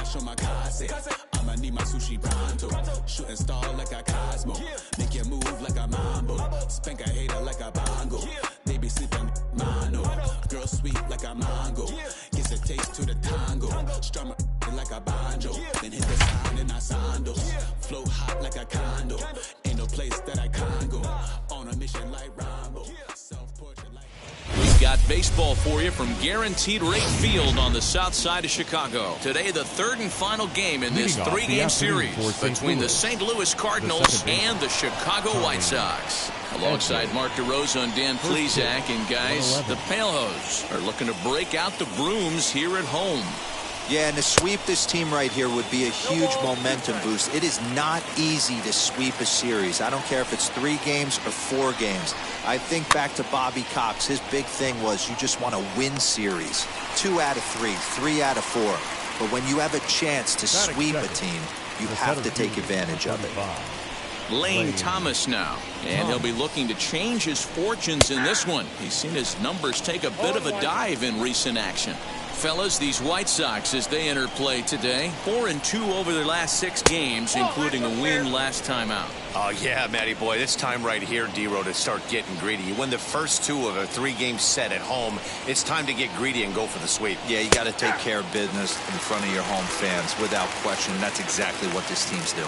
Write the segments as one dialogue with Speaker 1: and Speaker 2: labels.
Speaker 1: show my kase. I'ma need my sushi pronto. Shooting star like a Cosmo. Make you move like a mambo. Spank a hater like a bongo. They be sleeping mono. Girl sweet like a mango. Gets a taste to the tango. Strum like a banjo. Then hit the sound in our sandals. Flow hot like a condo. Ain't no place that I can't go. On a mission like Rambo. Self-portrait like...
Speaker 2: We've got baseball for you from Guaranteed Rate Field on the south side of Chicago. Today, the third and final game in this three-game series between the St. Louis Cardinals and the Chicago White Sox. Alongside Mark DeRosa and Dan Plesac, and guys, the Palehose are looking to break out the brooms here at home.
Speaker 3: Yeah, and to sweep this team right here would be a huge momentum boost. It is not easy to sweep a series. I don't care if it's 3 games or 4 games. I think back to Bobby Cox. His big thing was you just want to win series. 2 out of 3, 3 out of 4. But when you have a chance to sweep a team, you have to take advantage of it.
Speaker 2: Lane Thomas now, and he'll be looking to change his fortunes in this one. He's seen his numbers take a bit of a dive in recent action. Fellas, these White Sox, as they enter play today, 4-2 over their last 6 games, including a win last time out.
Speaker 4: Oh, yeah, Matty boy, this time right here, D-Row, to start getting greedy. You win the first 2 of a 3-game set at home. It's time to get greedy and go for the sweep.
Speaker 3: Yeah, you got to take care of business in front of your home fans, without question. That's exactly what this team's doing.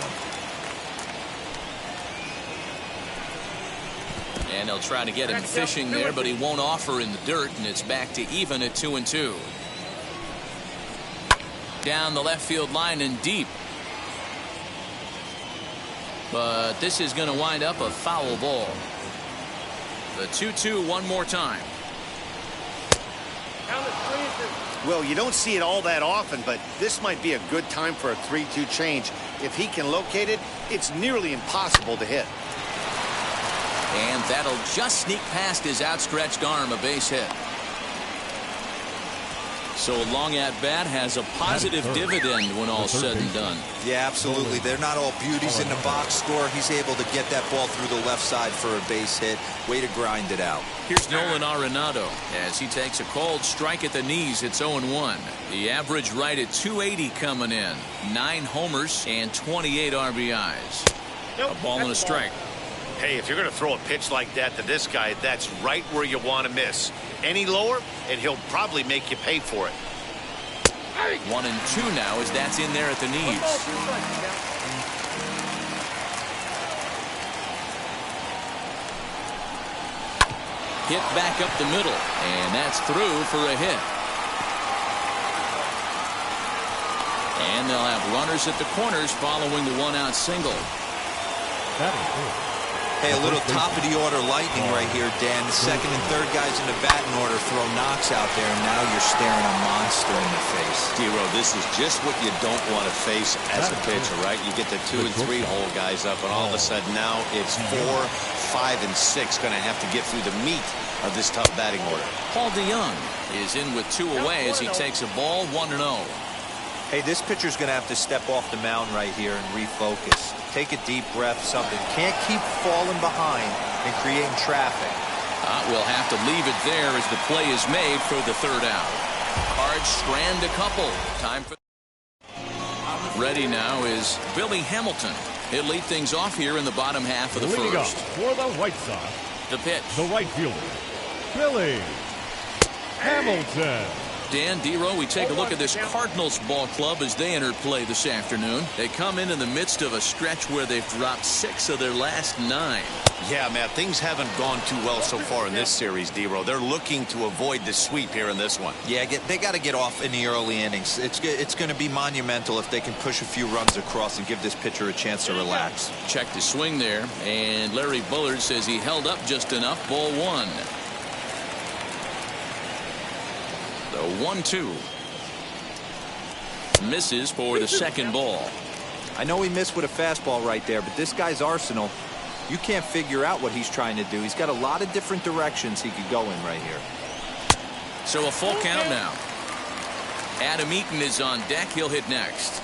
Speaker 2: And they'll try to get him fishing there, but he won't offer in the dirt, and it's back to even at 2-2. Down the left field line and deep. But this is going to wind up a foul ball. The 2-2 one more time.
Speaker 4: Well, you don't see it all that often, but this might be a good time for a 3-2 change. If he can locate it, it's nearly impossible to hit.
Speaker 2: And that'll just sneak past his outstretched arm, a base hit. So a long at bat has a positive dividend when all's said and done.
Speaker 3: Yeah, absolutely. They're not all beauties in the box score. He's able to get that ball through the left side for a base hit. Way to grind it out.
Speaker 2: Here's Nolan Arenado as he takes a cold strike at the knees. It's 0-1. The average right at 280 coming in. 9 homers and 28 RBIs. A ball and a strike.
Speaker 4: Hey, if you're going to throw a pitch like that to this guy, that's right where you want to miss. Any lower, and he'll probably make you pay for it.
Speaker 2: 1-2 now as that's in there at the knees. Hit back up the middle, and that's through for a hit. And they'll have runners at the corners following the 1-out single.
Speaker 5: That is good.
Speaker 3: Hey, a little top-of-the-order lightning right here, Dan. The second and third guys in the batting order throw knocks out there, and now you're staring a monster in the face.
Speaker 4: D-Row, this is just what you don't want to face as a pitcher, right? You get the 2 and 3 hole guys up, and all of a sudden now it's 4, 5, and 6 going to have to get through the meat of this tough batting order.
Speaker 2: Paul DeYoung is in with 2 away as he takes a ball 1-0.
Speaker 3: Hey, this pitcher's going to have to step off the mound right here and refocus. Take a deep breath, something. Can't keep falling behind and creating traffic.
Speaker 2: We'll have to leave it there as the play is made for the 3rd out. Cards strand a couple. Time for... Ready now is Billy Hamilton. He'll lead things off here in the bottom half of the
Speaker 5: Leading
Speaker 2: first.
Speaker 5: off for the White Sox,
Speaker 2: The pitch.
Speaker 5: the right fielder, Billy Hamilton.
Speaker 2: Dan, D-Row, we take a look at this Cardinals ball club as they enter play this afternoon. They come in the midst of a stretch where they've dropped 6 of their last 9.
Speaker 4: Yeah, Matt, things haven't gone too well so far in this series, D-Row. They're looking to avoid the sweep here in this one.
Speaker 3: Yeah, they got to get off in the early innings. It's going to be monumental if they can push a few runs across and give this pitcher a chance to relax.
Speaker 2: Check the swing there, and Larry Bullard says he held up just enough. Ball 1. The 1-2. Misses for the second ball.
Speaker 3: I know he missed with a fastball right there, but this guy's arsenal, you can't figure out what he's trying to do. He's got a lot of different directions he could go in right here.
Speaker 2: So a full count now. Adam Eaton is on deck. He'll hit next.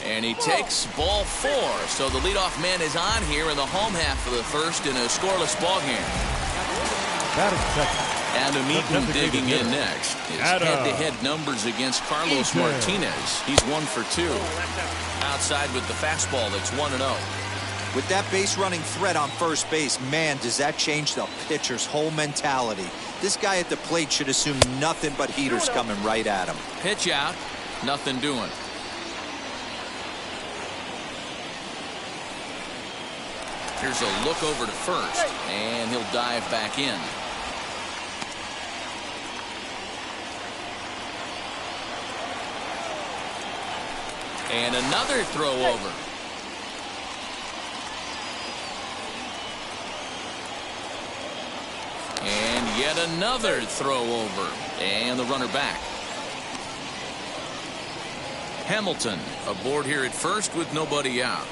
Speaker 2: And he takes ball 4. So the leadoff man is on here in the home half of the first in a scoreless ball game.
Speaker 5: Batting second.
Speaker 2: Adam Eaton digging in next. His head-to-head numbers against Carlos Martinez. He's 1 for 2. Outside with the fastball, that's 1-0.
Speaker 3: With that base running threat on first base, man, does that change the pitcher's whole mentality. This guy at the plate should assume nothing but heaters coming right at him.
Speaker 2: Pitch out, nothing doing. Here's a look over to first, and he'll dive back in. And another throw over. And yet another throw over. And the runner back. Hamilton aboard here at first with nobody out.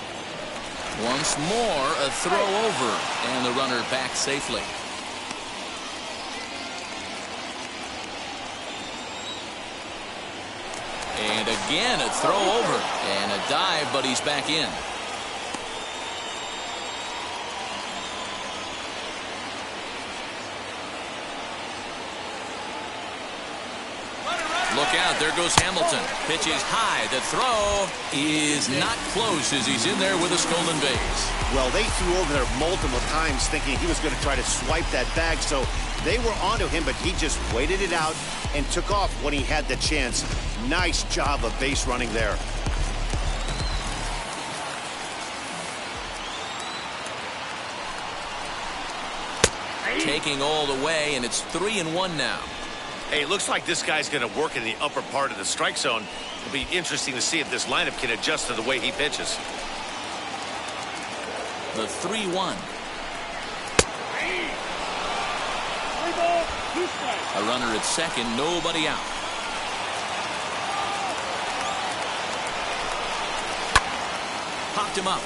Speaker 2: Once more a throw over. And the runner back safely. And again a throw over. And a dive, but he's back in. Look out, there goes Hamilton. Pitch is high. The throw is not close as he's in there with a stolen base.
Speaker 6: Well, they threw over there multiple times thinking he was going to try to swipe that bag, so they were onto him, but he just waited it out and took off when he had the chance. Nice job of base running there.
Speaker 2: Taking all the way, and it's 3-1 now.
Speaker 4: Hey, it looks like this guy's going to work in the upper part of the strike zone. It'll be interesting to see if this lineup can adjust to the way he pitches.
Speaker 2: The 3-1. A runner at second, nobody out. Popped him up.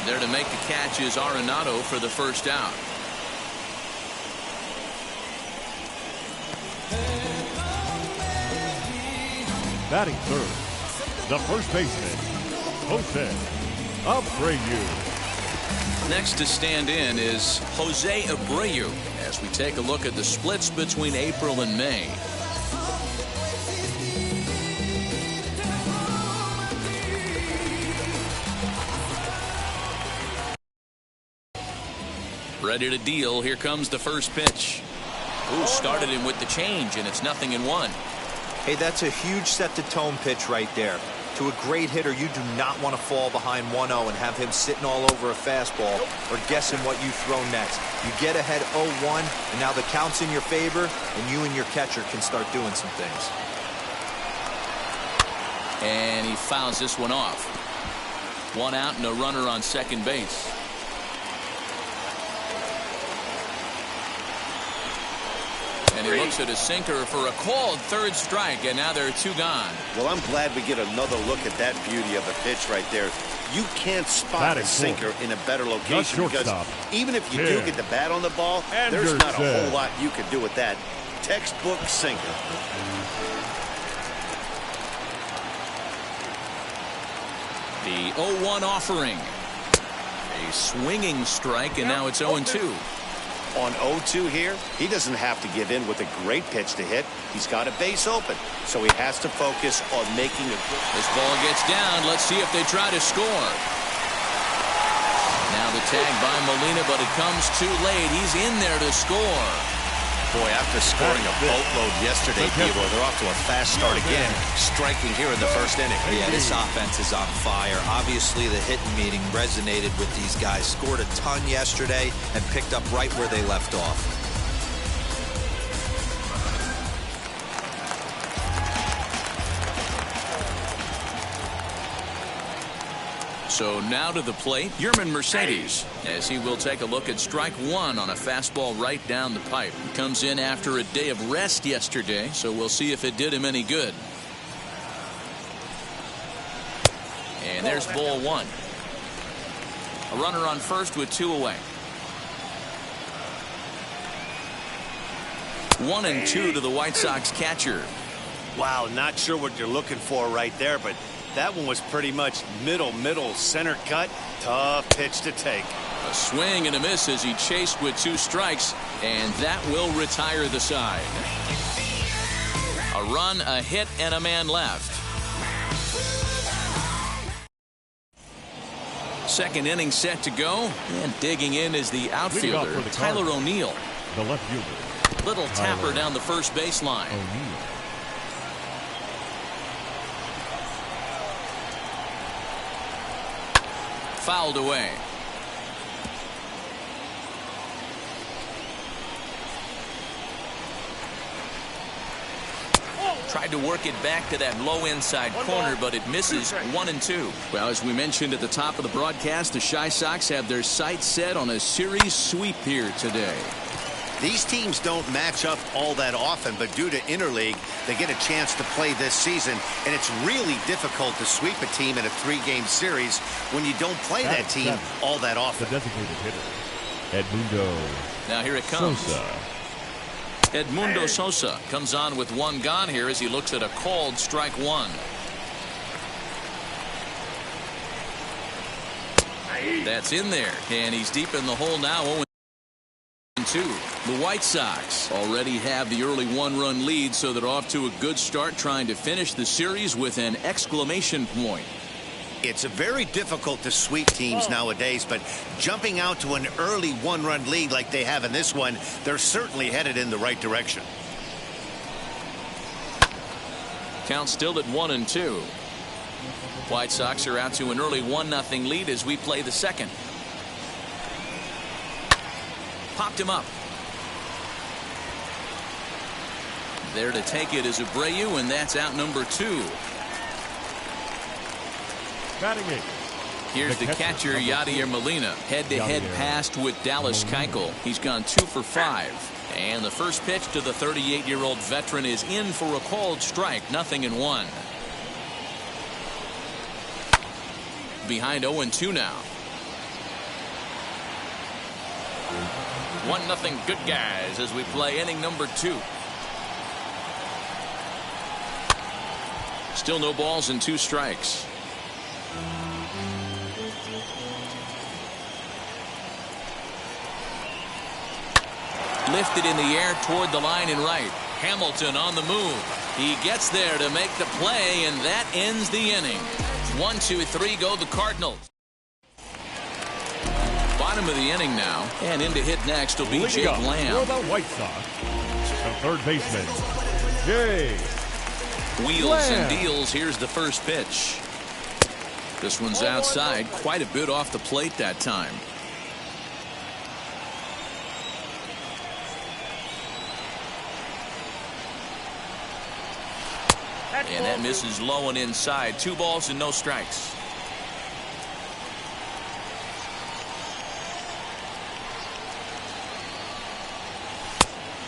Speaker 2: There to make the catch is Arenado for the first out.
Speaker 5: Batting third, the first baseman, Jose Abreu.
Speaker 2: Next to stand in is Jose Abreu as we take a look at the splits between April and May. Ready to deal. Here comes the first pitch. Ooh, started him with the change, and it's 0-1.
Speaker 3: Hey, that's a huge set-the-tone pitch right there. To a great hitter, you do not want to fall behind 1-0 and have him sitting all over a fastball or guessing what you throw next. You get ahead 0-1, and now the count's in your favor, and you and your catcher can start doing some things.
Speaker 2: And he fouls this one off. One out and a runner on second base. And he looks at a sinker for a called third strike, and now there are 2 gone.
Speaker 6: Well, I'm glad we get another look at that beauty of a pitch right there. You can't spot a sinker in a better location because even if you do get the bat on the ball, there's not a whole lot you can do with that. Textbook sinker.
Speaker 2: The 0-1 offering. A swinging strike, and now it's 0-2.
Speaker 6: On 0-2 here, he doesn't have to give in with a great pitch to hit. He's got a base open, so he has to focus on making a good.
Speaker 2: This ball gets down. Let's see if they try to score. Now the tag by Molina, but it comes too late. He's in there to score.
Speaker 4: Boy, after scoring a boatload yesterday, Diego, they're off to a fast start again, striking here in the first inning.
Speaker 3: Yeah, this offense is on fire. Obviously, the hitting meeting resonated with these guys. Scored a ton yesterday and picked up right where they left off.
Speaker 2: So now to the plate, Yerman Mercedes, as he will take a look at strike 1 on a fastball right down the pipe. He comes in after a day of rest yesterday, so we'll see if it did him any good. And there's ball 1. A runner on first with 2 away. 1-2 to the White Sox catcher.
Speaker 6: Wow, not sure what you're looking for right there, but that one was pretty much middle center cut. Tough pitch to take.
Speaker 2: A swing and a miss as he chased with 2 strikes, and that will retire the side. A run, a hit, and a man left. Second inning set to go, and digging in is the outfielder, Tyler O'Neill.
Speaker 5: The left fielder.
Speaker 2: Little tapper down the first baseline. Fouled away. Tried to work it back to that low inside corner, but it misses. 1-2. Well, as we mentioned at the top of the broadcast, the Chi Sox have their sights set on a series sweep here today.
Speaker 6: These teams don't match up all that often, but due to interleague, they get a chance to play this season, and it's really difficult to sweep a team in a 3-game series when you don't play that team all that often.
Speaker 5: The designated hitter, Edmundo.
Speaker 2: Now here it comes.
Speaker 5: Sosa.
Speaker 2: Edmundo Sosa comes on with 1 gone here as he looks at a called strike 1. That's in there, and he's deep in the hole now. 0-2. The White Sox already have the early 1-run lead, so they're off to a good start, trying to finish the series with an exclamation point.
Speaker 6: It's very difficult to sweep teams nowadays, but jumping out to an early 1-run lead like they have in this one, they're certainly headed in the right direction.
Speaker 2: Count still at 1-2. White Sox are out to an early 1-0 lead as we play the second. Popped him up. There to take it is Abreu, and that's out number 2. Here's the catcher, Yadier Molina. Head-to-head passed with Dallas Keuchel. He's gone 2 for 5. And the first pitch to the 38-year-old veteran is in for a called strike. 0-1. Behind 0-2 now. 1-0 good guys as we play inning number 2. Still no balls and 2 strikes. Lifted in the air toward the line and right. Hamilton on the move. He gets there to make the play, and that ends the inning. 1-2-3 go the Cardinals. Bottom of the inning now, and in to hit next will be Jake Lamb.
Speaker 5: For the White Sox, the third baseman, Jake
Speaker 2: Wheels
Speaker 5: Lamb.
Speaker 2: and deals. Here's the first pitch. This one's outside, quite a bit off the plate that time. And that misses low and inside. 2 balls and no strikes.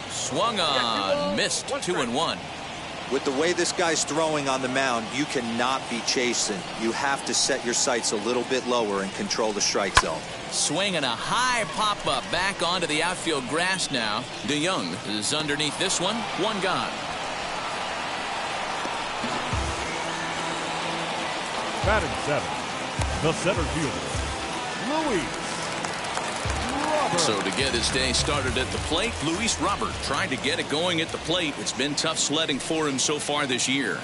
Speaker 2: Swung on, missed. 2-1.
Speaker 3: With the way this guy's throwing on the mound, you cannot be chasing. You have to set your sights a little bit lower and control the strike zone.
Speaker 2: Swinging a high pop-up back onto the outfield grass now. DeYoung is underneath this one. 1 gone.
Speaker 5: Batting 7, the center fielder, Luis Robert.
Speaker 2: So to get his day started at the plate, Luis Robert tried to get it going at the plate. It's been tough sledding for him so far this year.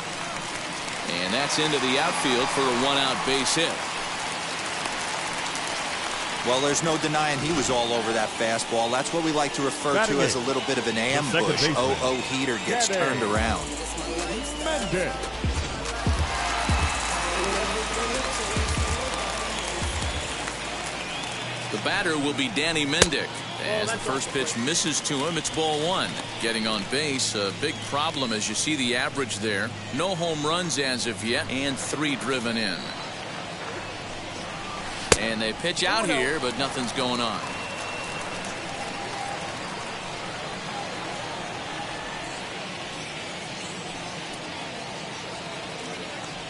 Speaker 2: And that's into the outfield for a 1-out base hit.
Speaker 3: Well, there's no denying he was all over that fastball. That's what we like to refer to as a little bit of an ambush. Oh, heater gets turned around.
Speaker 2: The batter will be Danny Mendick. As the first pitch misses to him, it's ball 1. Getting on base, a big problem as you see the average there. No home runs as of yet, and 3 driven in. And they pitch out here, but nothing's going on.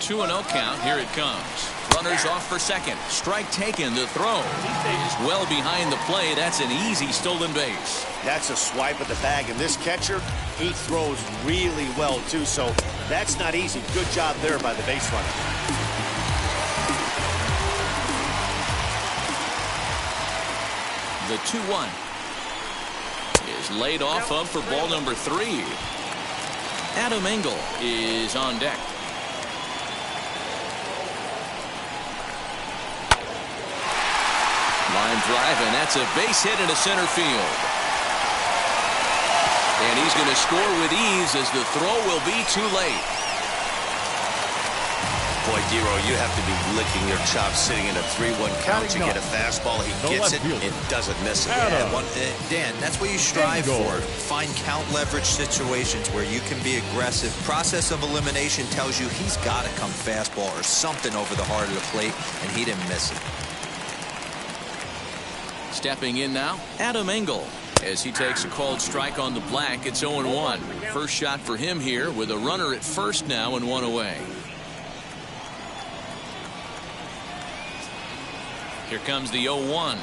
Speaker 2: Two 2-0 count. Here it comes. Runners off for second. Strike taken. The throw is well behind the play. That's an easy stolen base.
Speaker 6: That's a swipe at the bag, and this catcher, he throws really well too, so that's not easy. Good job there by the base runner.
Speaker 2: The 2-1 is laid off of for ball number 3. Adam Engel is on deck. Line drive, and that's a base hit into center field. And he's going to score with ease as the throw will be too late.
Speaker 6: Boy, Dero, you have to be licking your chops sitting in a 3-1 count to get a fastball. He gets it, it doesn't miss it.
Speaker 3: Yeah, Dan, that's what you strive for. Find count leverage situations where you can be aggressive. Process of elimination tells you he's got to come fastball or something over the heart of the plate, and he didn't miss it.
Speaker 2: Stepping in now, Adam Engel. As he takes a called strike on the black, it's 0-1. First shot for him here with a runner at first now and 1 away. Here comes the 0-1.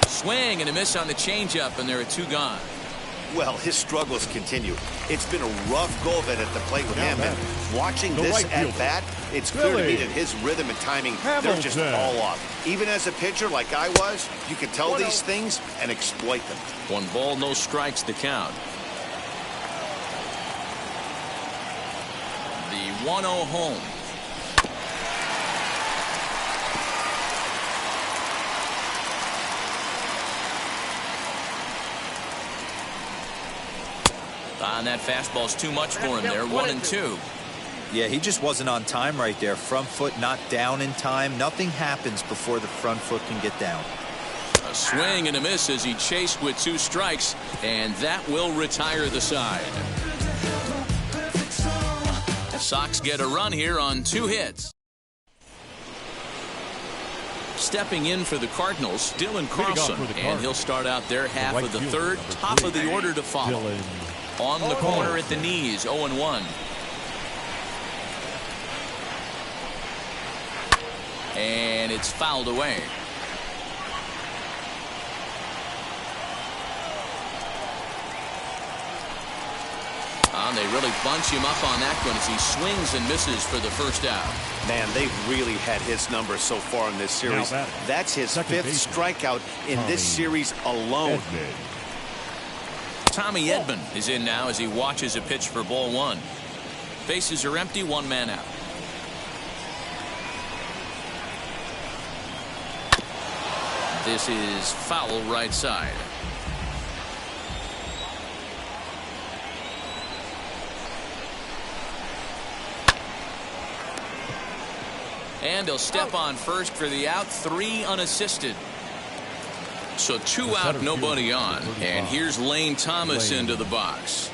Speaker 2: Swing and a miss on the changeup, and there are 2 gone.
Speaker 6: Well, his struggles continue. It's been a rough go of it at the plate with him. And watching this at bat, it's clear to me that his rhythm and timing, they're just all off. Even as a pitcher like I was, you can tell these things and exploit them.
Speaker 2: 1 ball, no strikes the count. The 1-0 home. And that fastball's too much for him there. 1-2.
Speaker 3: Yeah, he just wasn't on time right there. Front foot not down in time. Nothing happens before the front foot can get down.
Speaker 2: A swing and a miss as he chased with 2 strikes, and that will retire the side. The Sox get a run here on 2 hits. Stepping in for the Cardinals, Dylan Carlson, and he'll start out their half of the 3rd, top of the order to follow. On the corner at the knees, 0-1. And it's fouled away. And they really bunch him up on that one as he swings and misses for the first out.
Speaker 6: Man, they've really had his number so far in this series. That's his 5th strikeout in this series alone.
Speaker 2: Tommy Edman is in now as he watches a pitch for ball 1. Bases are empty, 1 man out. This is foul right side. And he'll step on first for the out, 3 unassisted. So 2 out, nobody on. And here's Lane Thomas into the box.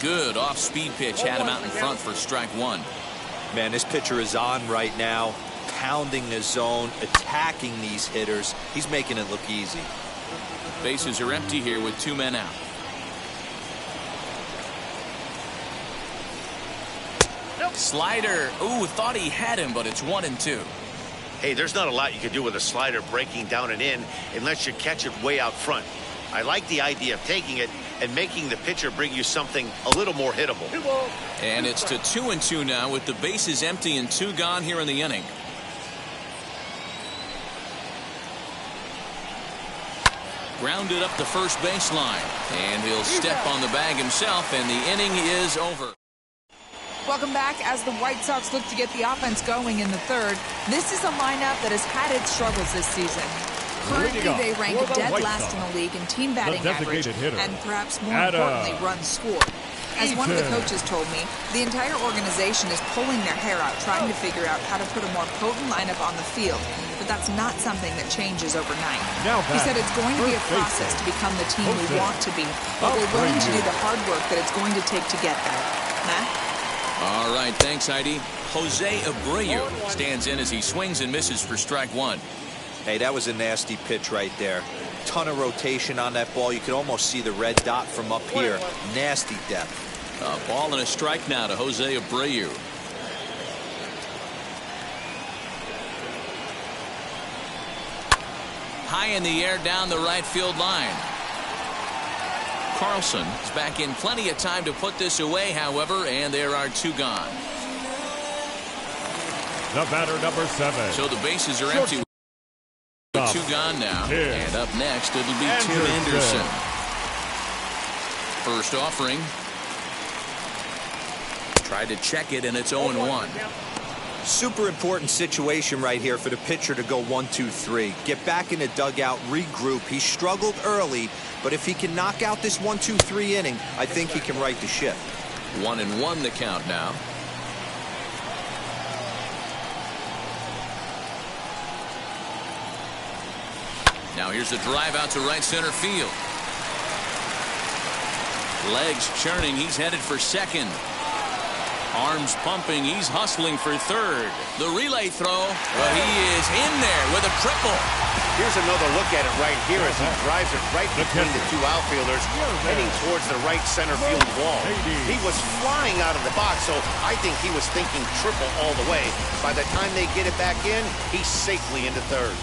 Speaker 2: Good off-speed pitch, had him out in front for strike 1.
Speaker 3: Man, this pitcher is on right now, pounding the zone, attacking these hitters. He's making it look easy.
Speaker 2: Bases are empty here with 2 men out. Slider. Ooh, thought he had him, but it's 1-2.
Speaker 6: Hey, there's not a lot you can do with a slider breaking down and in unless you catch it way out front. I like the idea of taking it and making the pitcher bring you something a little more hittable.
Speaker 2: And it's to 2-2 now with the bases empty and 2 gone here in the inning. Grounded up the first baseline, and he'll step on the bag himself, and the inning is over.
Speaker 7: Welcome back. As the White Sox look to get the offense going in the 3rd, this is a lineup that has had its struggles this season. Currently, they rank dead last in the league in team batting average and perhaps more importantly, runs scored. As one of the coaches told me, the entire organization is pulling their hair out trying to figure out how to put a more potent lineup on the field, but that's not something that changes overnight. He said it's going to be a process to become the team we want to be, but we're willing to do the hard work that it's going to take to get there. Matt?
Speaker 2: All right, thanks, Heidi. Jose Abreu stands in as he swings and misses for strike 1.
Speaker 3: Hey, that was a nasty pitch right there. Ton of rotation on that ball. You could almost see the red dot from up here. Nasty depth.
Speaker 2: A ball and a strike now to Jose Abreu. High in the air down the right field line. Carlson is back in plenty of time to put this away, however, and there are 2 gone.
Speaker 5: The batter, number 7.
Speaker 2: So the bases are empty. With 2 gone now. And up next, it'll be Tim Anderson. First offering. Tried to check it, and it's 0-1.
Speaker 3: Super important situation right here for the pitcher to go 1-2-3. Get back in the dugout, regroup. He struggled early, but if he can knock out this 1-2-3 inning, I think he can right the ship.
Speaker 2: 1-1 the count now. Now here's the drive out to right center field. Legs churning. He's headed for second. Arms pumping. He's hustling for third. The relay throw. But he is in there with a triple.
Speaker 6: Here's another look at it right here as he drives it right between the 2 outfielders, heading towards the right center field wall. He was flying out of the box, so I think he was thinking triple all the way. By the time they get it back in, he's safely into third.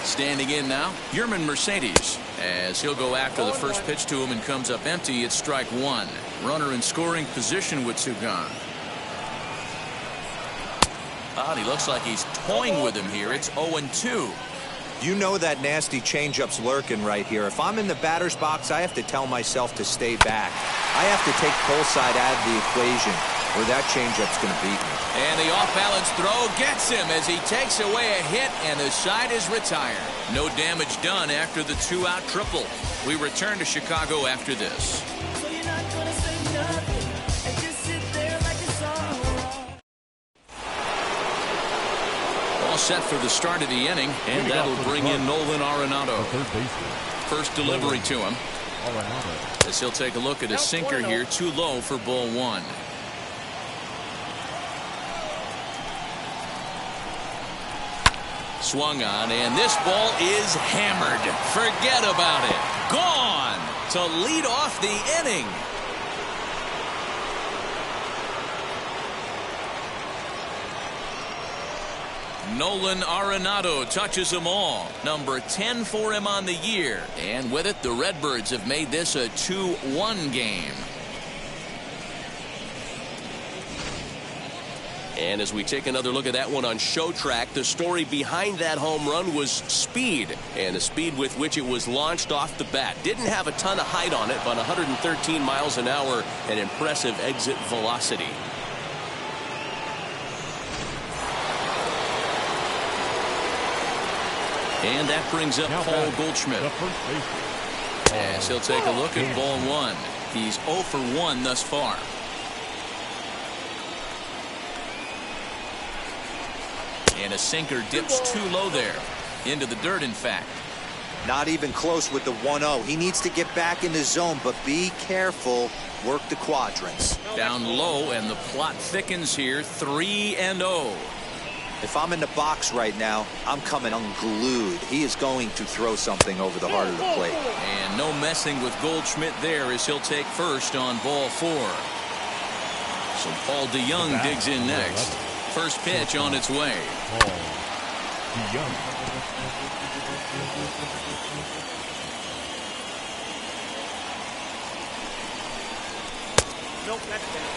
Speaker 2: Standing in now, Yerman Mercedes, as he'll go after the first pitch to him and comes up empty. It's strike 1. Runner in scoring position with 2 gone. And he looks like he's toying with him here. It's 0-2.
Speaker 3: You know that nasty changeup's lurking right here. If I'm in the batter's box, I have to tell myself to stay back. I have to take pull side out of the equation, or that changeup's going to beat me.
Speaker 2: And the off-balance throw gets him as he takes away a hit, and the side is retired. No damage done after the 2-out triple. We return to Chicago after this.
Speaker 8: So you're not gonna say nothing and just sit there like it's
Speaker 2: all set for the start of the inning, and that'll bring in Nolan Arenado. First delivery to him. As he'll take a look at a sinker here, too low for ball 1. Swung on, and this ball is hammered. Forget about it. Gone to lead off the inning. Nolan Arenado touches them all. Number 10 for him on the year. And with it, the Redbirds have made this a 2-1 game.
Speaker 9: And as we take another look at that one on Show Track, the story behind that home run was speed, and the speed with which it was launched off the bat. Didn't have a ton of height on it, but 113 miles an hour, an impressive exit velocity.
Speaker 2: And that brings up Paul Goldschmidt. As he'll take a look at ball 1. He's 0 for 1 thus far. And a sinker dips too low there. Into the dirt, in fact.
Speaker 3: Not even close with the 1-0. He needs to get back in the zone, but be careful. Work the quadrants.
Speaker 2: Down low, and the plot thickens here. 3-0.
Speaker 3: If I'm in the box right now, I'm coming unglued. He is going to throw something over the heart of the plate.
Speaker 2: And no messing with Goldschmidt there as he'll take first on ball 4. So Paul DeYoung digs in next. First pitch on its way.
Speaker 8: Nope, that's bad.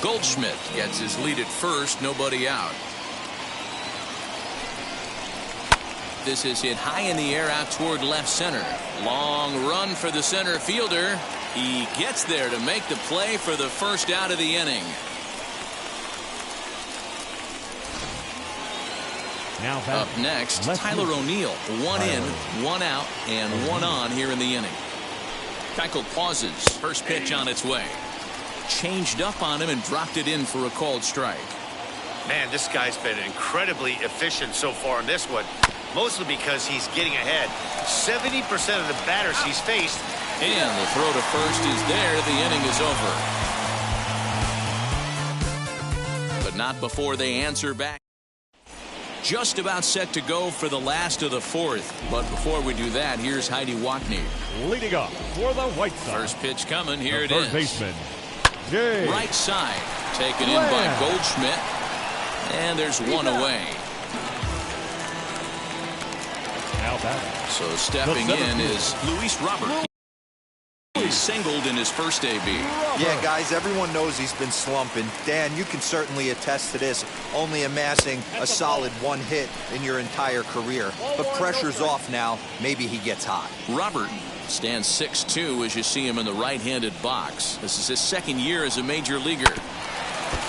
Speaker 2: Goldschmidt gets his lead at first, nobody out. This is hit high in the air out toward left center. Long run for the center fielder. He gets there to make the play for the first out of the inning.
Speaker 5: Now
Speaker 2: up next, Tyler O'Neill. 1 in, 1 out, and 1 on here in the inning. Keuchel pauses. First pitch on its way. Changed up on him and dropped it in for a called strike.
Speaker 6: Man, this guy's been incredibly efficient so far in this one. Mostly because he's getting ahead. 70% of the batters he's faced.
Speaker 2: And the throw to first is there. The inning is over. But Not before they answer back. Just about set to go for the last of the fourth. But before we do that, here's Heidi Wackney.
Speaker 5: Leading up for the White Sox.
Speaker 2: First pitch coming. Here it
Speaker 5: third
Speaker 2: is.
Speaker 5: Baseman, Jay.
Speaker 2: Right side. Taken in by Goldschmidt. And there's one away.
Speaker 5: Now batting.
Speaker 2: So stepping in is Luis Robert. He singled in his first AB.
Speaker 3: Yeah, guys, everyone knows he's been slumping. Dan, you can certainly attest to this, only amassing a solid one hit in your entire career. But pressure's off now. Maybe he gets hot.
Speaker 2: Robert stands 6'2" as you see him in the right-handed box. This is his second year as a major leaguer.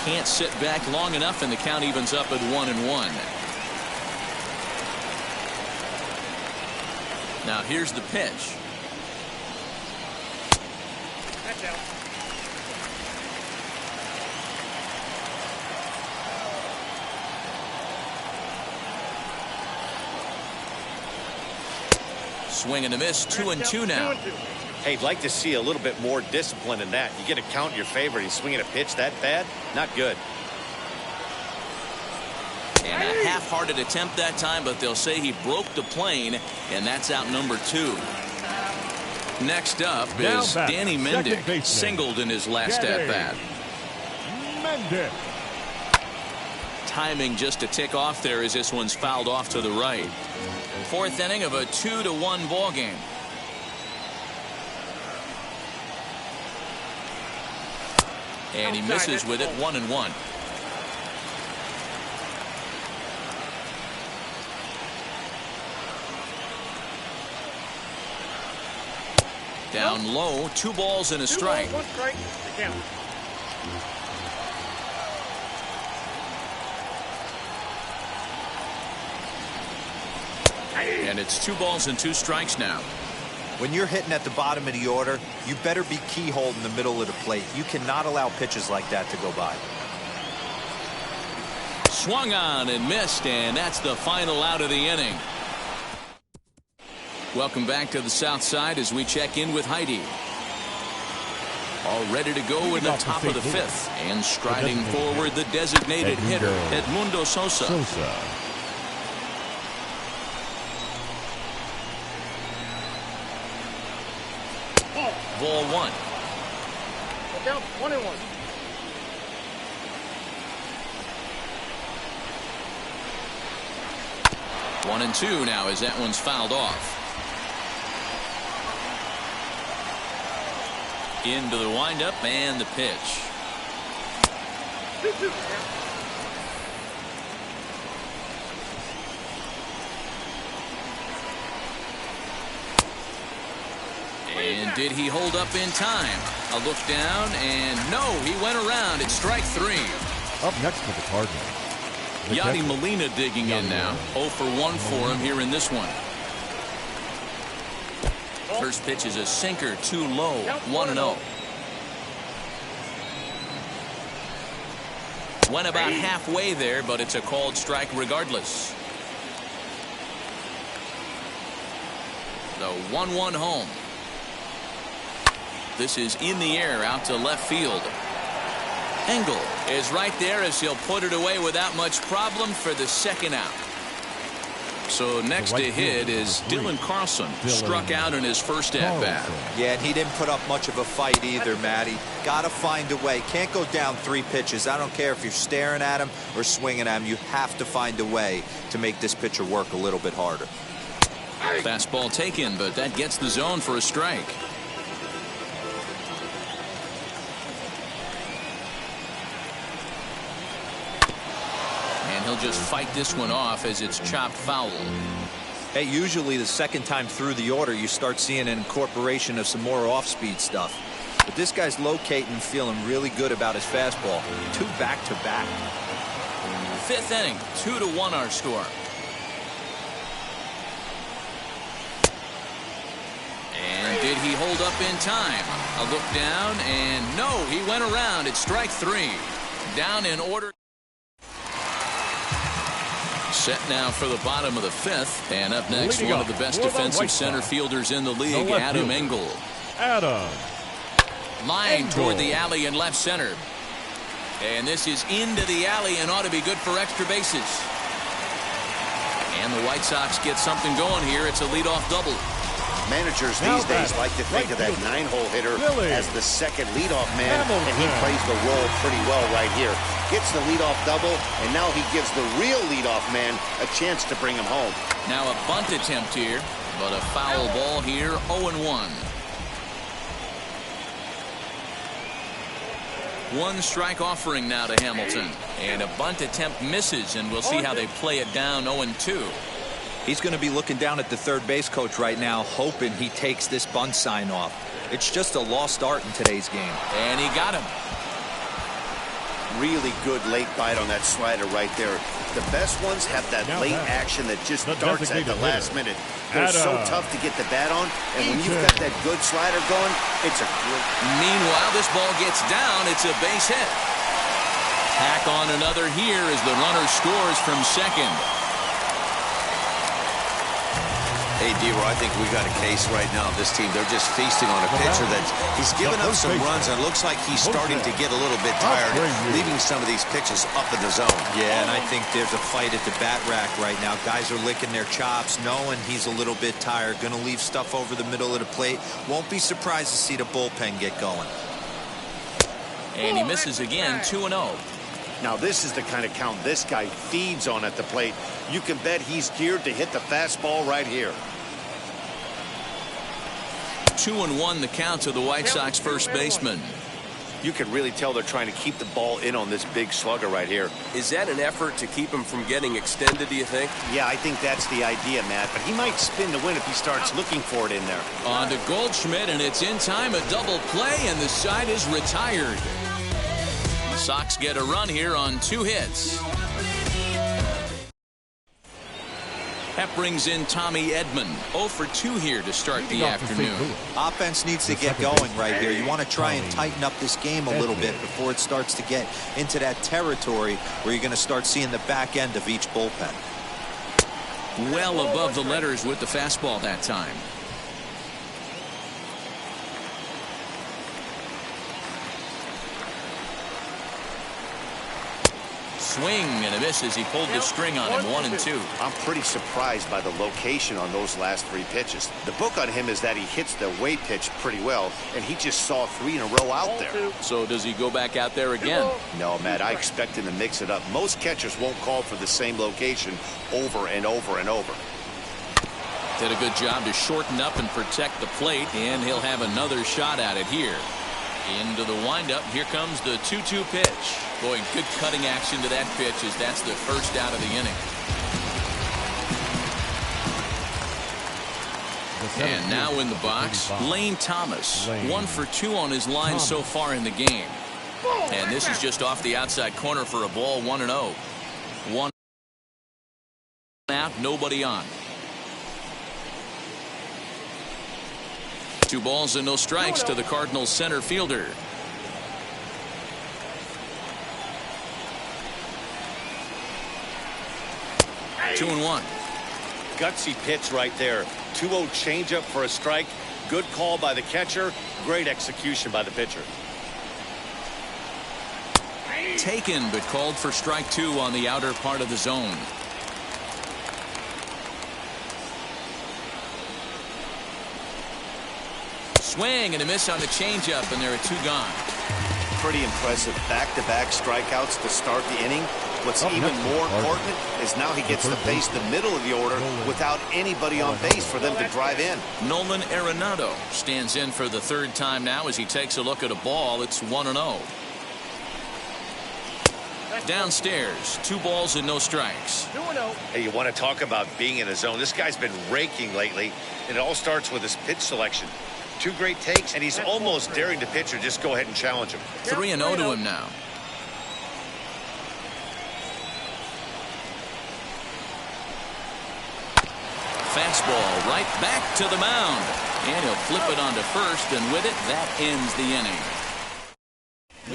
Speaker 2: Can't sit back long enough, and the count evens up at 1-1. Now here's the pitch. Swing and a miss, 2-2 now.
Speaker 6: Hey, I'd like to see a little bit more discipline in that. You get a count in your favor. He's swinging a pitch that bad. Not good.
Speaker 2: And a half-hearted attempt that time, but they'll say he broke the plane, and that's out number 2. Next up is Danny Mendick, singled in his last at-bat.
Speaker 5: Mendick.
Speaker 2: Timing just to tick off there as this one's fouled off to the right. Fourth inning of a 2-1 ball game. And he misses with it, 1-1. Down low, 2 balls and a strike.
Speaker 5: 1 strike. Again.
Speaker 2: And it's 2 balls and 2 strikes now.
Speaker 3: When you're hitting at the bottom of the order, you better be keyhole in the middle of the plate. You cannot allow pitches like that to go by.
Speaker 2: Swung on and missed, and that's the final out of the inning. Welcome back to the South Side as we check in with Heidi. All ready to go in the top of the 5th. And striding forward, the designated hitter, Edmundo Sosa. Ball 1.
Speaker 5: Down 1-1.
Speaker 2: One and 2 now as that one's fouled off. Into the windup and the pitch. And did he hold up in time? A look down, and no, he went around. It's strike 3.
Speaker 5: Up next for the Cardinals.
Speaker 2: Yadi Molina digging in now. 0 for 1 for him here in this one. First pitch is a sinker, too low, 1-0. Went about halfway there, but it's a called strike regardless. The 1-1 home. This is in the air out to left field. Engel is right there as he'll put it away without much problem for the second out. So next to hit is Dylan Carlson, struck out in his first at-bat.
Speaker 3: Yeah, and he didn't put up much of a fight either, Matty. Got to find a way. Can't go down 3 pitches. I don't care if you're staring at him or swinging at him. You have to find a way to make this pitcher work a little bit harder.
Speaker 2: Fastball taken, but that gets the zone for a strike. He'll just fight this one off as it's chopped foul.
Speaker 3: Hey, usually the second time through the order, you start seeing an incorporation of some more off-speed stuff. But this guy's locating and feeling really good about his fastball. 2 back-to-back.
Speaker 2: 5th inning, 2-1 our score. And did he hold up in time? A look down, and no, he went around. It's strike 3. Down in order. Set now for the bottom of the 5th, and up next, one of the best defensive center fielders in the league, Adam Engel.
Speaker 5: Adam.
Speaker 2: Lying toward the alley in left center. And this is into the alley and ought to be good for extra bases. And the White Sox get something going here. It's a leadoff double.
Speaker 6: Managers these days like to think of that 9-hole hitter as the second leadoff man, and he plays the role pretty well right here. Gets the leadoff double, and now he gives the real leadoff man a chance to bring him home.
Speaker 2: Now a bunt attempt here, but a foul ball here, 0-1. One strike offering now to Hamilton. And a bunt attempt misses, and we'll see how they play it down 0-2.
Speaker 3: He's going to be looking down at the third base coach right now, hoping he takes this bunt sign off. It's just a lost art in today's game.
Speaker 2: And he got him.
Speaker 6: Really good late bite on that slider right there. The best ones have that late action that just starts at the last minute. They're so tough to get the bat on, and when you've got that good slider going, it's a great.
Speaker 2: Meanwhile, this ball gets down. It's a base hit. Tack on another here as the runner scores from second.
Speaker 4: Hey, D-Roy, I think we got a case right now. This team, they're just feasting on a pitcher that he's given up some runs, and it looks like he's starting to get a little bit tired, leaving some of these pitches up in the zone.
Speaker 3: Yeah, and I think there's a fight at the bat rack right now. Guys are licking their chops, knowing he's a little bit tired, going to leave stuff over the middle of the plate. Won't be surprised to see the bullpen get going.
Speaker 2: And he misses again, 2-0.
Speaker 6: Now this is the kind of count this guy feeds on at the plate. You can bet he's geared to hit the fastball right here.
Speaker 2: 2-1 the count to the White Sox first baseman.
Speaker 6: You can really tell they're trying to keep the ball in on this big slugger right here.
Speaker 9: Is that an effort to keep him from getting extended, do you think?
Speaker 6: Yeah, I think that's the idea, Matt. But he might spin the win if he starts looking for it in there.
Speaker 2: On to Goldschmidt, and it's in time, a double play, and the side is retired. The Sox get a run here on 2 hits. That brings in Tommy Edman. 0 for 2 here to start the afternoon.
Speaker 3: Offense needs to get going right here. You want to try and tighten up this game a little bit before it starts to get into that territory where you're going to start seeing the back end of each bullpen.
Speaker 2: Well above the letters with the fastball that time. Swing and a miss as he pulled the string on him. 1-2.
Speaker 6: I'm pretty surprised by the location on those last 3 pitches. The book on him is that he hits the away pitch pretty well, and he just saw 3 in a row out there.
Speaker 2: So does he go back out there again?
Speaker 6: No, Matt, I expect him to mix it up. Most catchers won't call for the same location over and over and over.
Speaker 2: Did a good job to shorten up and protect the plate, and he'll have another shot at it here. Into the windup. Here comes the 2-2 pitch. Boy, good cutting action to that pitch as that's the first out of the inning. And now in the box, Lane Thomas. 1 for 2 on his line so far in the game. And this is just off the outside corner for a ball. 1-0. 1 out, nobody on. 2 balls and no strikes to the Cardinals center fielder. Two and 1.
Speaker 6: Gutsy pitch right there. 2-0 changeup for a strike. Good call by the catcher. Great execution by the pitcher.
Speaker 2: Taken, but called for strike 2 on the outer part of the zone. Swing and a miss on the changeup, and there are 2 gone.
Speaker 6: Pretty impressive back-to-back strikeouts to start the inning. What's even more important is now he gets to face the middle of the order without anybody on base for them to drive in.
Speaker 2: Nolan Arenado stands in for the 3rd time now as he takes a look at a ball. It's 1-0. Downstairs, 2 balls and no strikes.
Speaker 6: Hey, you want to talk about being in a zone? This guy's been raking lately, and it all starts with his pitch selection. 2 great takes, and he's almost daring the pitcher just go ahead and challenge him.
Speaker 2: 3-0 to him now. Fastball right back to the mound. And he'll flip it onto first, and with it, that ends the inning.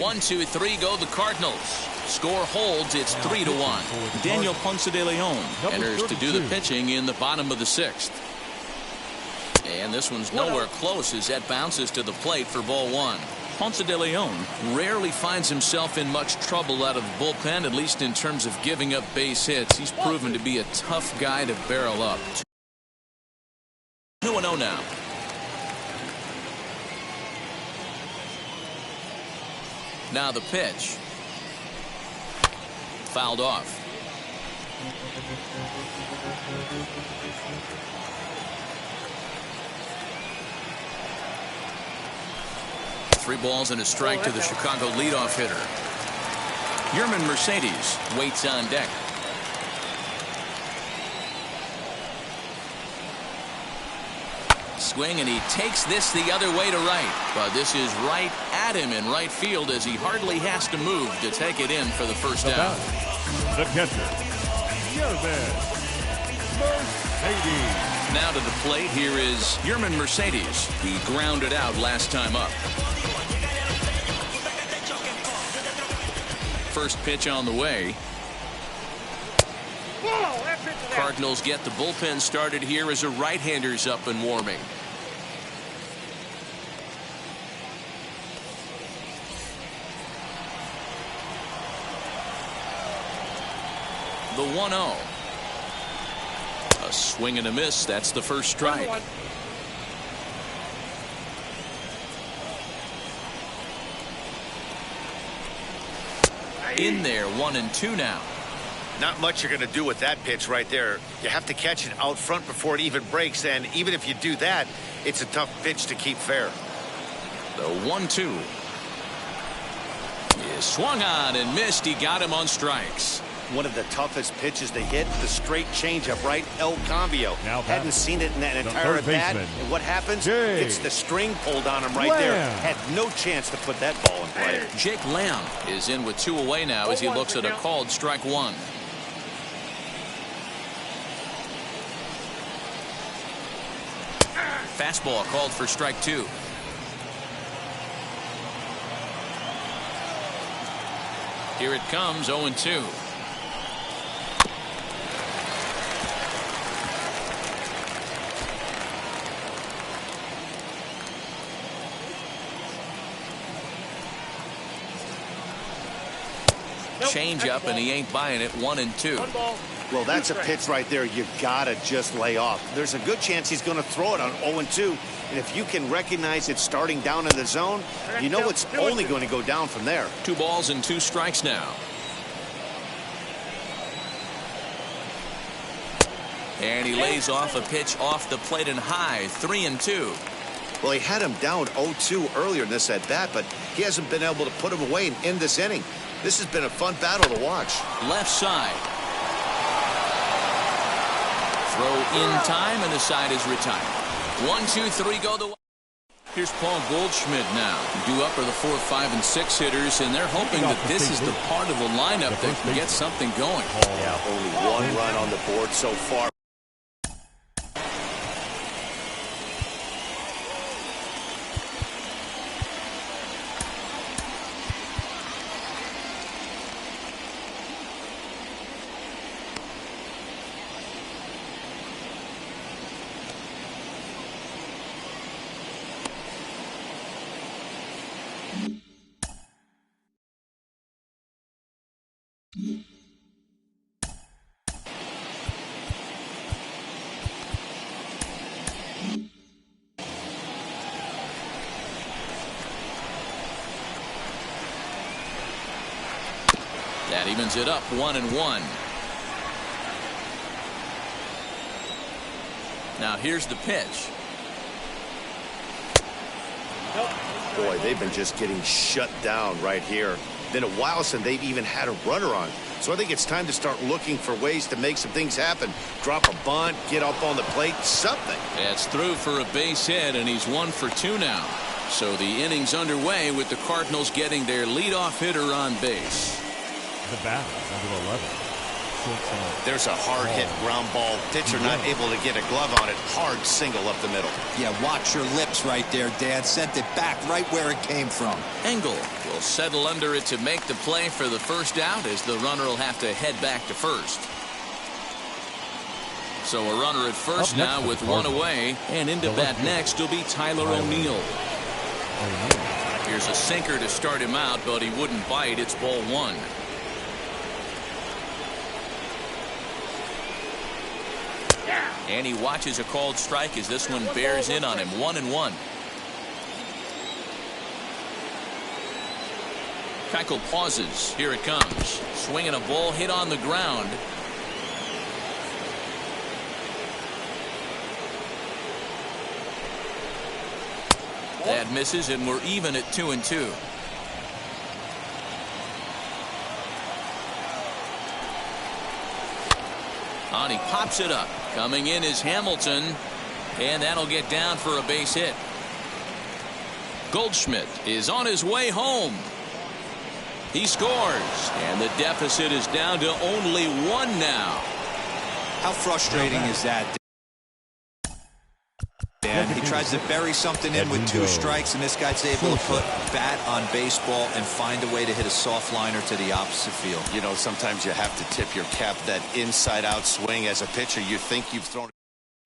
Speaker 2: 1-2-3 go the Cardinals. Score holds, it's 3-1. Daniel Ponce de Leon enters to do the pitching in the bottom of the 6th. And this one's nowhere close as that bounces to the plate for ball 1. Ponce de Leon rarely finds himself in much trouble out of the bullpen, at least in terms of giving up base hits. He's proven to be a tough guy to barrel up. 2-0 now. Now the pitch. Fouled off. Three balls and a strike to the Chicago leadoff hitter. Yerman Mercedes waits on deck. Swing, and he takes this the other way to right. But this is right at him in right field as he hardly has to move to take it in for the first out.
Speaker 5: The catcher, Yerman Mercedes.
Speaker 2: Now to the plate, here is Yerman Mercedes. He grounded out last time up. First pitch on the way. Cardinals get the bullpen started here as a right-hander's up and warming. The 1-0. A swing and a miss. That's the first strike. In there, 1-2 now.
Speaker 6: Not much you're going to do with that pitch right there. You have to catch it out front before it even breaks, and even if you do that, it's a tough pitch to keep fair.
Speaker 2: The 1-2. He swung on and missed. He got him on strikes.
Speaker 6: One of the toughest pitches to hit, the straight changeup, right? El Cambio. Hadn't seen it in that entire at bat. And what happens? Gets the string pulled on him right there. Had no chance to put that ball in play.
Speaker 2: Jake Lamb is in with 2 away now as he looks at a called strike 1. Fastball called for strike 2. Here it comes, 0-2. Change up, and he ain't buying it. 1-2.
Speaker 6: Well, that's a pitch right there you gotta just lay off. There's a good chance he's going to throw it on 0-2, and if you can recognize it starting down in the zone, you know it's only going to go down from there.
Speaker 2: 2 balls and 2 strikes now. And he lays off a pitch off the plate and high. 3-2.
Speaker 6: Well, he had him down 0-2 earlier in this at bat, but he hasn't been able to put him away and end this inning. This has been a fun battle to watch.
Speaker 2: Left side. Throw in time, and the side is retired. 1-2-3 go the way. Here's Paul Goldschmidt now. Due up are the 4, 5, and 6 hitters, and they're hoping that this is the part of the lineup that can get something going.
Speaker 6: Yeah, only 1 run on the board so far.
Speaker 2: That evens it up 1-1. Now here's the pitch.
Speaker 6: Boy, they've been just getting shut down right here. Been a while since they've even had a runner on. So I think it's time to start looking for ways to make some things happen. Drop a bunt, get up on the plate, something.
Speaker 2: That's through for a base hit, and he's 1 for 2 now. So the inning's underway with the Cardinals getting their leadoff hitter on base.
Speaker 5: The batter, number 11.
Speaker 6: There's a hard hit ground ball. Pitcher not able to get a glove on it. Hard single up the middle.
Speaker 3: Yeah, watch your lips right there, Dad. Sent it back right where it came from.
Speaker 2: Engel will settle under it to make the play for the first out, as the runner will have to head back to first. So a runner at first now with 1 away, and into bat next will be Tyler O'Neill. Here's a sinker to start him out, but he wouldn't bite. It's ball one. And he watches a called strike as this one bears in on him. 1-1. Keuchel pauses. Here it comes. Swinging a ball hit on the ground. That misses, and we're even at 2-2. And he pops it up. Coming in is Hamilton, and that'll get down for a base hit. Goldschmidt is on his way home. He scores, and the deficit is down to only one now.
Speaker 3: How frustrating is that? And he tries to bury something in with 2 strikes, and this guy's able to put bat on baseball and find a way to hit a soft liner to the opposite field.
Speaker 6: You know, sometimes you have to tip your cap. That inside-out swing as a pitcher, you think you've thrown it,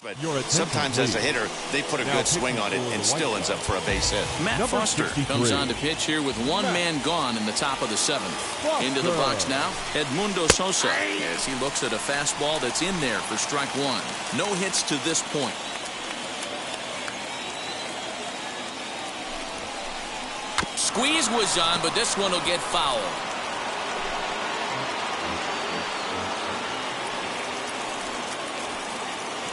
Speaker 6: but sometimes as a hitter, they put a good swing on it and still ends up for a base hit.
Speaker 2: Matt Foster comes on to pitch here with one man gone in the top of the 7th. Into the box now, Edmundo Sosa, as he looks at a fastball that's in there for strike one. No hits to this point. Squeeze was on, but this one will get foul.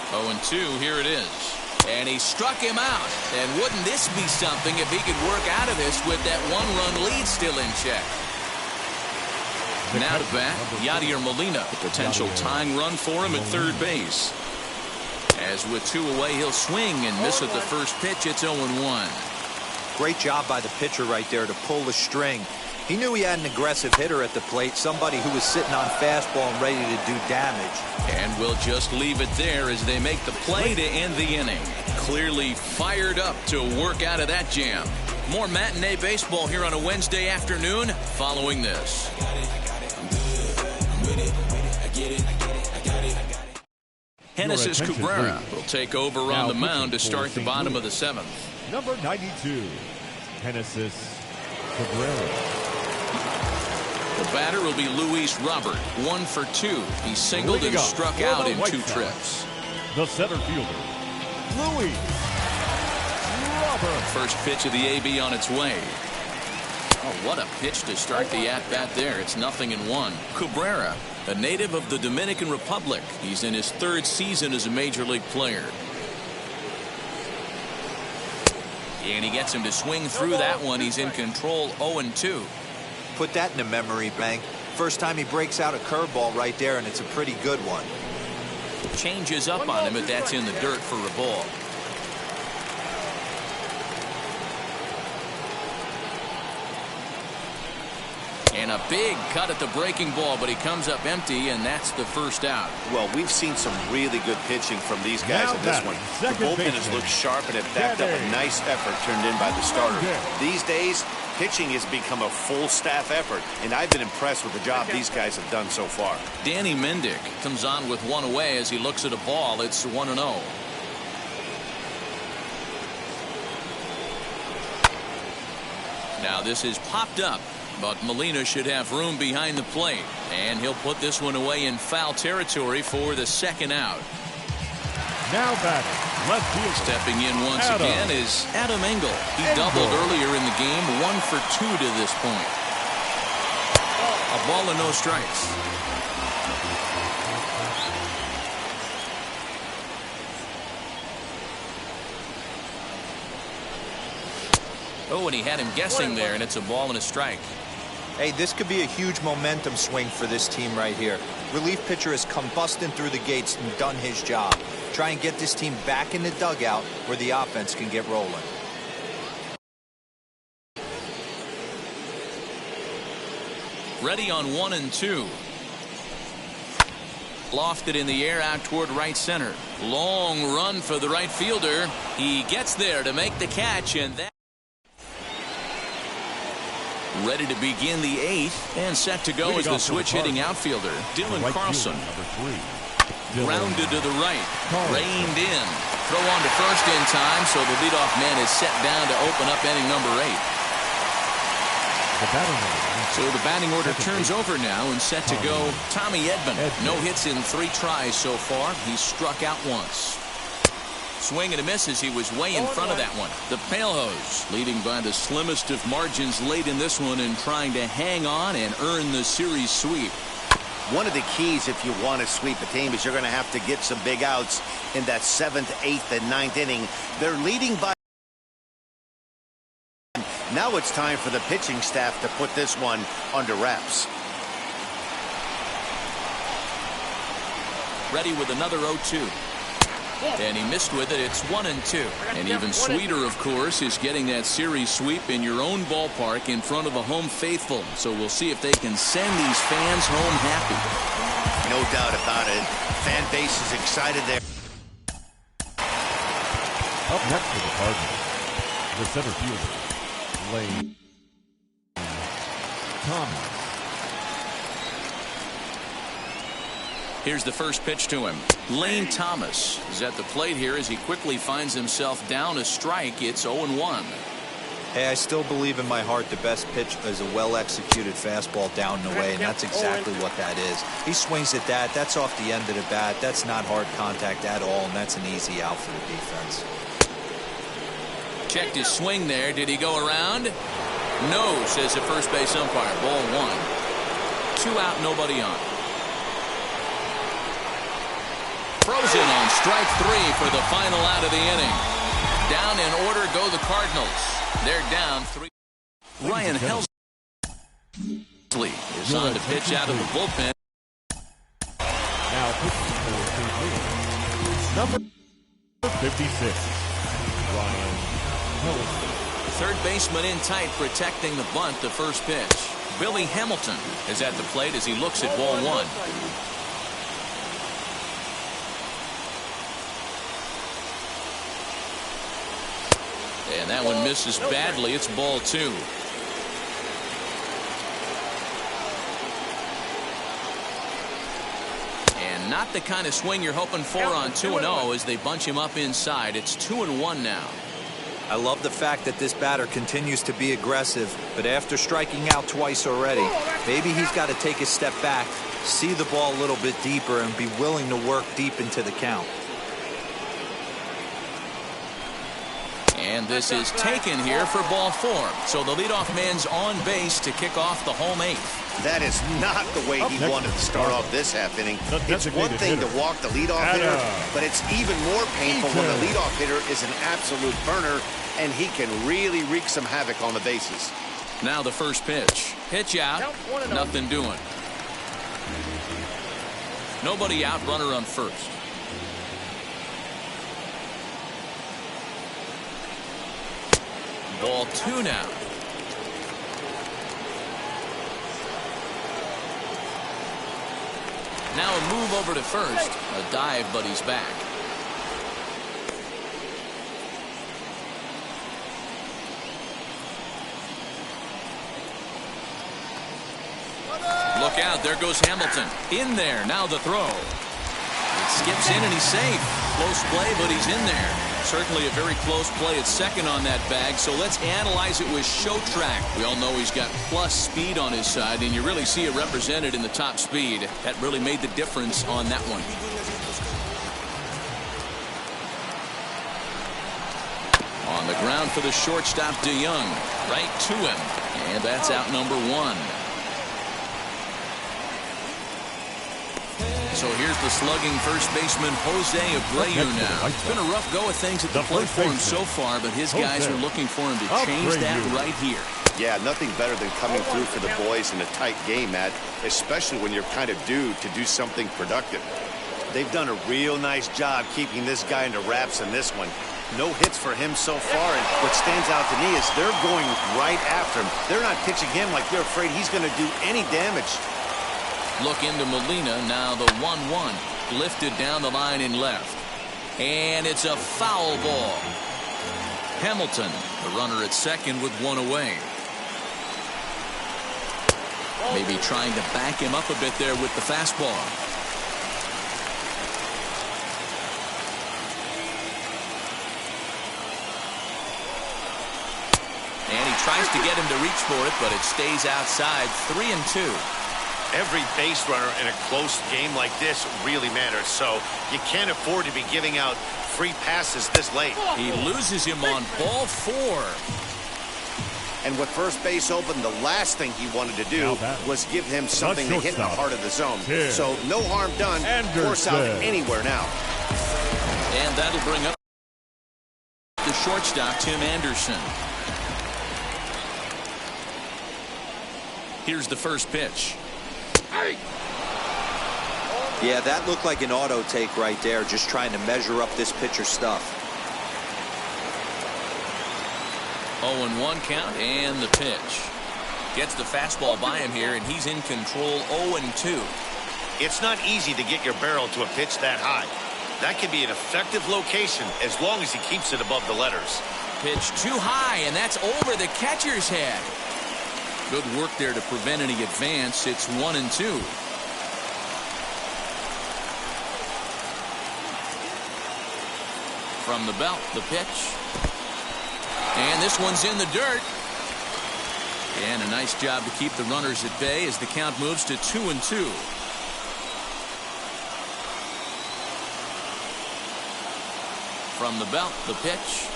Speaker 2: 0-2, here it is. And he struck him out. And wouldn't this be something if he could work out of this with that one-run lead still in check? Now to bat, Yadier Molina. Potential tying run for him at third base. As with 2 away, he'll swing and miss at the first pitch. It's 0-1.
Speaker 3: Great job by the pitcher right there to pull the string. He knew he had an aggressive hitter at the plate, somebody who was sitting on fastball and ready to do damage.
Speaker 2: And we'll just leave it there as they make the play to end the inning. Clearly fired up to work out of that jam. More matinee baseball here on a Wednesday afternoon following this. Genesis Cabrera will take over on the mound to start the bottom of the 7th.
Speaker 5: Number 92, Genesis Cabrera.
Speaker 2: The batter will be Luis Robert, 1 for 2. He singled and struck out in 2 trips.
Speaker 5: The center fielder, Luis Robert.
Speaker 2: First pitch of the AB on its way. Oh, what a pitch to start the at-bat there. It's 0-1. Cabrera, a native of the Dominican Republic. He's in his 3rd season as a major league player. And he gets him to swing through that one. He's in control. 0-2.
Speaker 3: Put that in the memory bank. First time he breaks out a curveball right there, and it's a pretty good one.
Speaker 2: Changes up on him, but that's in the dirt for a ball. And a big cut at the breaking ball, but he comes up empty, and that's the first out.
Speaker 6: Well, we've seen some really good pitching from these guys in this one. The bullpen has looked sharp and have backed up a nice effort turned in by the starter. These days, pitching has become a full staff effort, and I've been impressed with the job these guys have done so far.
Speaker 2: Danny Mendick comes on with 1 away as he looks at a ball. It's 1-0. Now this is popped up, but Molina should have room behind the plate, and he'll put this one away in foul territory for the 2nd out.
Speaker 5: Now batting, left field.
Speaker 2: Stepping in once again is Adam Engel. He doubled earlier in the game, 1 for 2 to this point. A ball and no strikes. Oh, and he had him guessing there, and it's a ball and a strike.
Speaker 3: Hey, this could be a huge momentum swing for this team right here. Relief pitcher has come busting through the gates and done his job. Try and get this team back in the dugout where the offense can get rolling.
Speaker 2: Ready on 1-2. Lofted in the air out toward right center. Long run for the right fielder. He gets there to make the catch, and that. Ready to begin the 8th, and set to go is the switch-hitting outfielder, Dylan Carlson. Grounded to the right, reined in. Throw on to first in time, so the leadoff man is set down to open up inning number 8. So the batting order turns over now and set to go Tommy Edman. No hits in 3 tries so far. He's struck out once. Swing and a miss as he was way in front of that one. The Palehose leading by the slimmest of margins late in this one and trying to hang on and earn the series sweep.
Speaker 6: One of the keys if you want to sweep a team is you're going to have to get some big outs in that 7th, 8th, and 9th inning. They're leading by. Now it's time for the pitching staff to put this one under wraps.
Speaker 2: Ready with another 0-2. And he missed with it. It's 1-2. And even sweeter, of course, is getting that series sweep in your own ballpark in front of a home faithful. So we'll see if they can send these fans home happy.
Speaker 6: No doubt about it. Fan base is excited there.
Speaker 5: Up next for the Cardinals, the center fielder, Lane Thomas.
Speaker 2: Here's the first pitch to him. Lane Thomas is at the plate here as he quickly finds himself down a strike. It's 0-1.
Speaker 3: Hey, I still believe in my heart the best pitch is a well-executed fastball down and away, and that's exactly what that is. He swings at that. That's off the end of the bat. That's not hard contact at all, and that's an easy out for the defense.
Speaker 2: Checked his swing there. Did he go around? No, says the first base umpire. Ball 1. 2 out, nobody on. Frozen on strike 3 for the final out of the inning. Down in order go the Cardinals. They're down 3. Ryan Helsley is on to pitch out of the bullpen.
Speaker 5: Now pitching for number 56, Ryan Helsley.
Speaker 2: Third baseman in tight protecting the bunt. The first pitch. Billy Hamilton is at the plate as he looks at ball 1. And that one misses badly. It's ball 2. And not the kind of swing you're hoping for on 2-0 as they bunch him up inside. It's 2-1 now.
Speaker 3: I love the fact that this batter continues to be aggressive, but after striking out twice already, maybe he's got to take a step back, see the ball a little bit deeper, and be willing to work deep into the count.
Speaker 2: And this is taken here for ball 4. So the leadoff man's on base to kick off the home 8th.
Speaker 6: That is not the way he wanted to start off this half inning. It's one thing to walk the leadoff hitter, but it's even more painful when the leadoff hitter is an absolute burner, and he can really wreak some havoc on the bases.
Speaker 2: Now the first pitch. Pitch out. Nothing doing. Nobody out. Runner on first. Ball 2 now. Now a move over to first. A dive, but he's back. Look out, there goes Hamilton. In there, now the throw. It skips in and he's safe. Close play, but he's in there. Certainly a very close play at second on that bag, so let's analyze it with show track. We all know he's got plus speed on his side, and you really see it represented in the top speed. That really made the difference on that one. On the ground for the shortstop, DeYoung. Right to him, and that's out number 1. So here's the slugging first baseman Jose Abreu now. It's been a rough go of things at the plate for him so far, but his guys are looking for him to change that right here.
Speaker 6: Yeah, nothing better than coming through for the boys in a tight game, Matt, especially when you're kind of due to do something productive. They've done a real nice job keeping this guy into wraps in this one. No hits for him so far, and what stands out to me is they're going right after him. They're not pitching him like they're afraid he's going to do any damage.
Speaker 2: Look into Molina, now the 1-1. Lifted down the line in left. And it's a foul ball. Hamilton, the runner at second with 1 away. Maybe trying to back him up a bit there with the fastball. And he tries to get him to reach for it, but it stays outside. 3-2.
Speaker 6: Every base runner in a close game like this really matters, so you can't afford to be giving out free passes this late.
Speaker 2: He loses him on ball 4.
Speaker 6: And with first base open, the last thing he wanted to do was give him something to hit in the heart of the zone. So no harm done. Force out anywhere now.
Speaker 2: And that'll bring up the shortstop, Tim Anderson. Here's the first pitch.
Speaker 3: Yeah, that looked like an auto take right there, just trying to measure up this pitcher's stuff.
Speaker 2: 0-1 count, and the pitch. Gets the fastball by him here, and he's in control. 0-2.
Speaker 6: It's not easy to get your barrel to a pitch that high. That can be an effective location as long as he keeps it above the letters.
Speaker 2: Pitch too high, and that's over the catcher's head. Good work there to prevent any advance. It's 1-2. From the belt, the pitch. And this one's in the dirt. And a nice job to keep the runners at bay as the count moves to 2-2. From the belt, the pitch.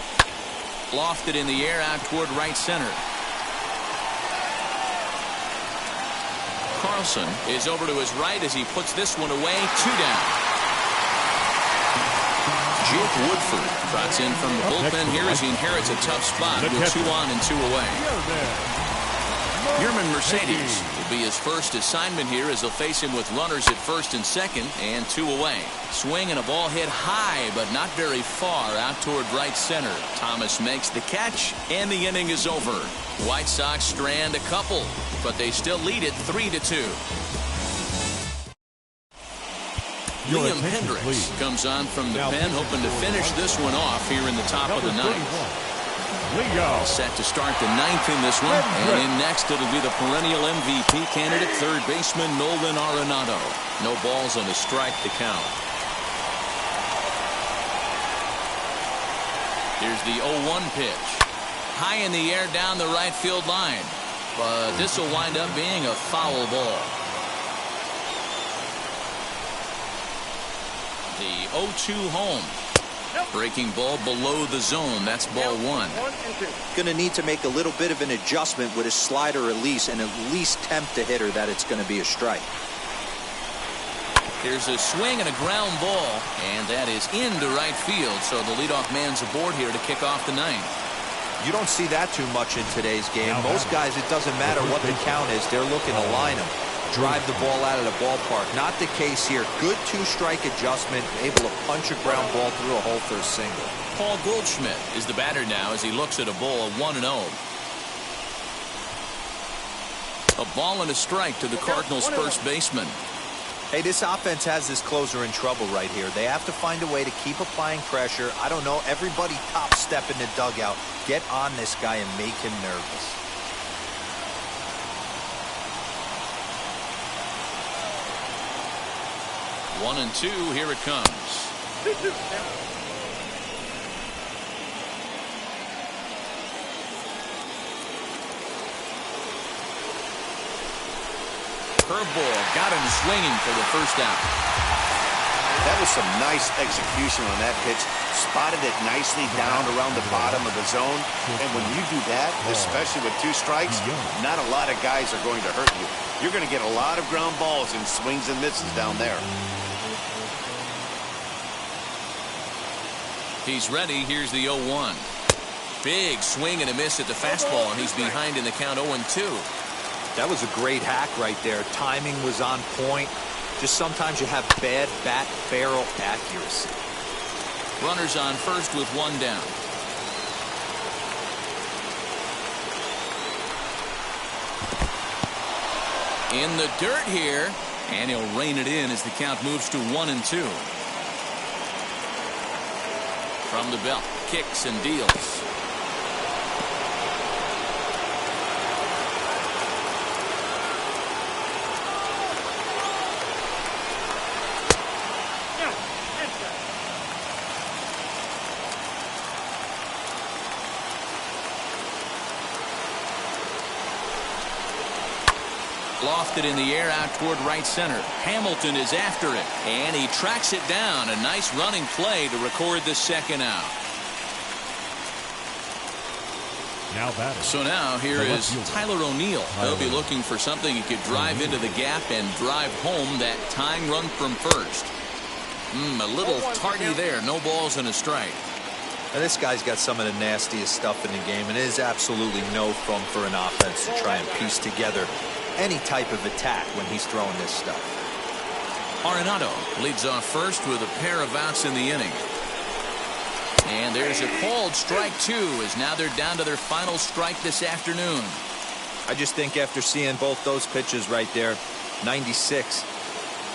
Speaker 2: Lofted in the air out toward right center. Carlson is over to his right as he puts this one away. 2 down. Jake Woodford trots in from the bullpen here as he inherits a tough spot with 2 on and 2 away. Yerman Mercedes will be his first assignment here as they'll face him with runners at first and second and 2 away. Swing and a ball hit high but not very far out toward right center. Thomas makes the catch and the inning is over. White Sox strand a couple, but they still lead it 3-2. Liam Hendricks comes on from the pen, hoping to finish this one off here in the top of the ninth. All set to start the ninth in this one, and in next it'll be the perennial MVP candidate, third baseman Nolan Arenado. No balls on the strike to count. Here's the 0-1 pitch. High in the air down the right field line, but this will wind up being a foul ball. The 0-2 home. Breaking ball below the zone. That's ball 1.
Speaker 3: Going to need to make a little bit of an adjustment with his slider release and at least tempt the hitter that it's going to be a strike.
Speaker 2: There's a swing and a ground ball, and that is into right field. So the leadoff man's aboard here to kick off the ninth.
Speaker 3: You don't see that too much in today's game. Most guys, it doesn't matter what the count is. They're looking to line them. Drive the ball out of the ballpark. Not the case here. Good 2-strike adjustment, able to punch a ground ball through a hole for a single.
Speaker 2: Paul Goldschmidt is the batter now as he looks at a ball of 1-0. A ball and a strike to the Cardinals' first baseman.
Speaker 3: Hey, this offense has this closer in trouble right here. They have to find a way to keep applying pressure. I don't know, everybody top step in the dugout. Get on this guy and make him nervous.
Speaker 2: One and 2, here it comes. Curveball got him swinging for the first out.
Speaker 6: That was some nice execution on that pitch. Spotted it nicely down around the bottom of the zone. And when you do that, especially with 2 strikes, not a lot of guys are going to hurt you. You're going to get a lot of ground balls and swings and misses down there.
Speaker 2: He's ready. Here's the 0-1. Big swing and a miss at the fastball, and he's behind in the count 0-2.
Speaker 3: That was a great hack right there. Timing was on point. Just sometimes you have bad bat barrel accuracy.
Speaker 2: Runners on first with 1 down. In the dirt here, and he'll rein it in as the count moves to 1-2. From the belt, kicks and deals. Lofted in the air out toward right center. Hamilton is after it, and he tracks it down. A nice running play to record the second out. So now here is Tyler O'Neill. He'll be looking for something he could drive into the gap and drive home that tying run from first. A little tardy there. No balls and a strike.
Speaker 3: Now this guy's got some of the nastiest stuff in the game, and it is absolutely no fun for an offense to try and piece together any type of attack when he's throwing this stuff.
Speaker 2: Arenado leads off first with a pair of outs in the inning. And there's a called strike two, as now they're down to their final strike this afternoon.
Speaker 3: I just think after seeing both those pitches right there, 96,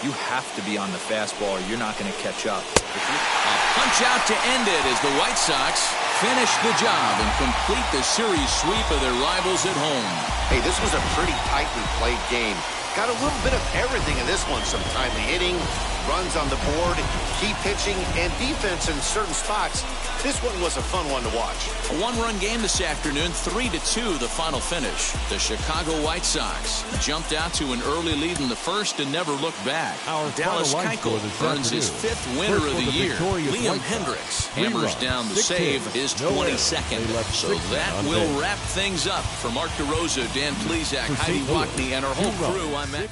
Speaker 3: you have to be on the fastball or you're not going to catch up.
Speaker 2: A punch out to end it as the White Sox finish the job and complete the series sweep of their rivals at home.
Speaker 6: Hey, this was a pretty tightly played game. Got a little bit of everything in this one. Some timely hitting, runs on the board, key pitching, and defense in certain spots. This one was a fun one to watch.
Speaker 2: A one-run game this afternoon, 3-2 the final finish. The Chicago White Sox jumped out to an early lead in the first and never looked back. Dallas Keuchel earns his 5th winner of the year. Liam Hendricks hammers down the save, his 22nd. So that will wrap things up. For Mark DeRosa, Dan Plesac, Heidi Wackney, and our whole crew, I'm Matt.